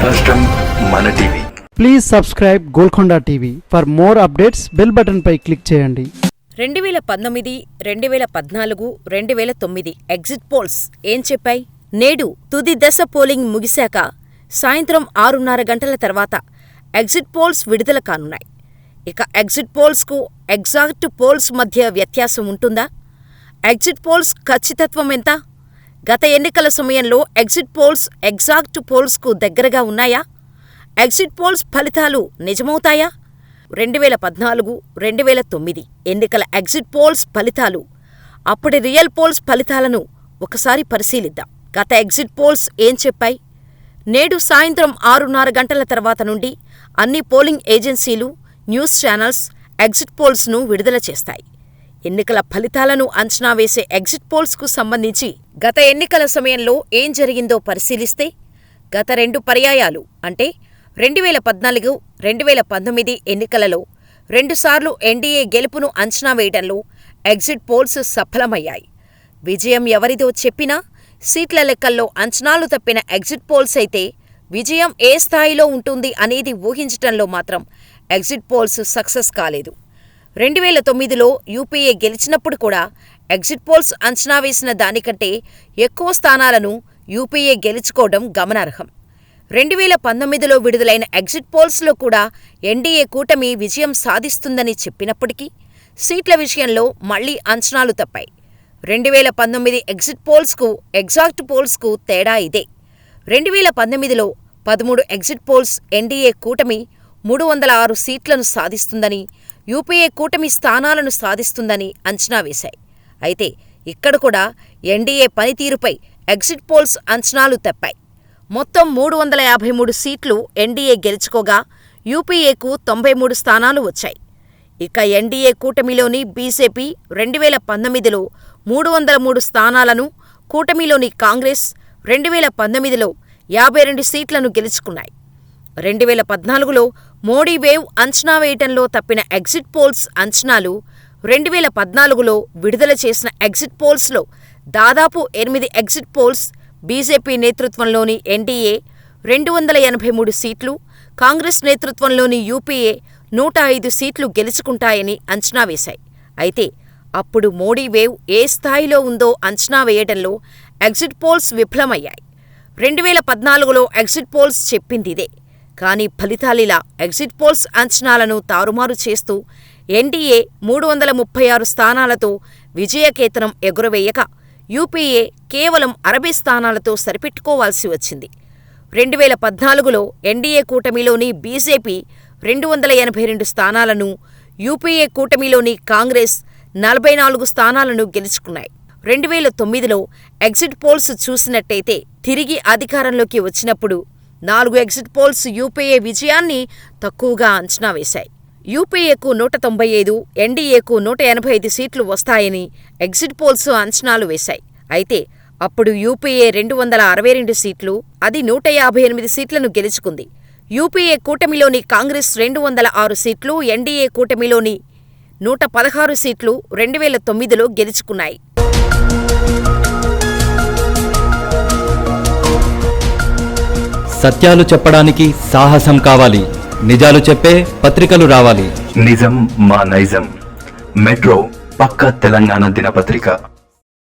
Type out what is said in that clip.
రాష్ట్రం మన TV. Please subscribe Golconda TV. For more updates bell button పై క్లిక్ చేయండి. 2019, 2014, 2009 ఎగ్జిట్ పోల్స్ ఏం చెప్పాయి? నేడు తుది దశ పోలింగ్ ముగిశాక సాయంత్రం 6:30 గంటల తర్వాత ఎగ్జిట్ పోల్స్ విడుదల కానున్నాయి. ఇక ఎగ్జిట్ పోల్స్కు ఎగ్జాక్ట్ పోల్స్ మధ్య వ్యత్యాసం ఉంటుందా? ఎగ్జిట్ పోల్స్ ఖచ్చితత్వం ఎంత? గత ఎన్నికల సమయంలో ఎగ్జిట్ పోల్స్ ఎగ్జాక్ట్ పోల్స్కు దగ్గరగా ఉన్నాయా? ఎగ్జిట్ పోల్స్ ఫలితాలు నిజమవుతాయా? 2014, 2009 ఎన్నికల ఎగ్జిట్ పోల్స్ ఫలితాలు, అప్పటి రియల్ పోల్స్ ఫలితాలను ఒకసారి పరిశీలిద్దాం. గత ఎగ్జిట్ పోల్స్ ఏం చెప్పాయి? నేడు సాయంత్రం 6:30 గంటల తర్వాత నుండి అన్ని పోలింగ్ ఏజెన్సీలు, న్యూస్ ఛానల్స్ ఎగ్జిట్ పోల్స్ను విడుదల చేస్తాయి. ఎన్నికల ఫలితాలను అంచనా వేసే ఎగ్జిట్ పోల్స్కు సంబంధించి గత ఎన్నికల సమయంలో ఏం జరిగిందో పరిశీలిస్తే, గత 2 పర్యాయాలు అంటే 2014, 2019 ఎన్నికలలో 2 సార్లు ఎన్డీఏ గెలుపును అంచనా వేయడంలో ఎగ్జిట్ పోల్స్ సఫలమయ్యాయి. విజయం ఎవరిదో చెప్పినా సీట్ల లెక్కల్లో అంచనాలు తప్పిన ఎగ్జిట్ పోల్స్ అయితే విజయం ఏ స్థాయిలో ఉంటుంది అనేది ఊహించటంలో మాత్రం ఎగ్జిట్ పోల్స్ సక్సెస్ కాలేదు. 2009లో యూపీఏ గెలిచినప్పుడు కూడా ఎగ్జిట్ పోల్స్ అంచనా వేసిన దానికంటే ఎక్కువ స్థానాలను యూపీఏ గెలుచుకోవడం గమనార్హం. 2019లో విడుదలైన ఎగ్జిట్ పోల్స్లో కూడా ఎన్డీఏ కూటమి విజయం సాధిస్తుందని చెప్పినప్పటికీ సీట్ల విషయంలో మళ్లీ అంచనాలు తప్పాయి. 2019 ఎగ్జిట్ పోల్స్కు ఎగ్జాక్ట్ పోల్స్కు తేడా ఇదే. 2019లో 13 ఎగ్జిట్ పోల్స్ ఎన్డీఏ కూటమి 306 సీట్లను సాధిస్తుందని, యూపీఏ కూటమి స్థానాలను సాధిస్తుందని అంచనా వేశాయి. అయితే ఇక్కడ కూడా ఎన్డీఏ పనితీరుపై ఎగ్జిట్ పోల్స్ అంచనాలు తప్పాయి. మొత్తం 353 సీట్లు ఎన్డీఏ గెలుచుకోగా యూపీఏకు 93 స్థానాలు వచ్చాయి. ఇక ఎన్డీఏ కూటమిలోని బీజేపీ 2019లో 303 స్థానాలను, కూటమిలోని కాంగ్రెస్ 2019లో 52 సీట్లను గెలుచుకున్నాయి. 2014లో మోడీ వేవ్ అంచనా వేయటంలో తప్పిన ఎగ్జిట్ పోల్స్ అంచనాలు 2014లో విడుదల చేసిన ఎగ్జిట్ పోల్స్లో దాదాపు 8 ఎగ్జిట్ పోల్స్ బీజేపీ నేతృత్వంలోని ఎన్డీఏ 283 సీట్లు, కాంగ్రెస్ నేతృత్వంలోని యూపీఏ 105 సీట్లు గెలుచుకుంటాయని అంచనా వేశాయి. అయితే అప్పుడు మోడీ వేవ్ ఏ స్థాయిలో ఉందో అంచనా వేయడంలో ఎగ్జిట్ పోల్స్ విఫలమయ్యాయి. 2014లో ఎగ్జిట్ పోల్స్ చెప్పిందిదే. కానీ ఫలితాలిలా ఎగ్జిట్ పోల్స్ అంచనాలను తారుమారు చేస్తూ ఎన్డీఏ 336 స్థానాలతో విజయకేతనం ఎగురవేయక యూపీఏ కేవలం 60 స్థానాలతో సరిపెట్టుకోవాల్సి వచ్చింది. 2014లో ఎన్డీఏ కూటమిలోని బీజేపీ 282 స్థానాలను, యూపీఏ కూటమిలోని కాంగ్రెస్ 44 స్థానాలను గెలుచుకున్నాయి. 2009లో ఎగ్జిట్ పోల్స్ చూసినట్టయితే తిరిగి అధికారంలోకి వచ్చినప్పుడు 4 ఎగ్జిట్ పోల్స్ యూపీఏ విజయాన్ని తక్కువగా అంచనా వేశాయి. యూపీఏకు 195, ఎన్డీఏకు 185 సీట్లు వస్తాయని ఎగ్జిట్ పోల్స్ అంచనాలు వేశాయి. అయితే అప్పుడు యూపీఏ 262 సీట్లు, అది 158 సీట్లను గెలుచుకుంది. యూపీఏ కూటమిలోని కాంగ్రెస్ 206 సీట్లు, ఎన్డీఏ కూటమిలోని 116 సీట్లు 2009లో గెలుచుకున్నాయి. సత్యాలు చెప్పడానికి సాహసం కావాలి. నిజాలు చెప్పే పత్రికలు రావాలి. నిజం మా నైజం. మెట్రో పక్క తెలంగాణ దినపత్రిక.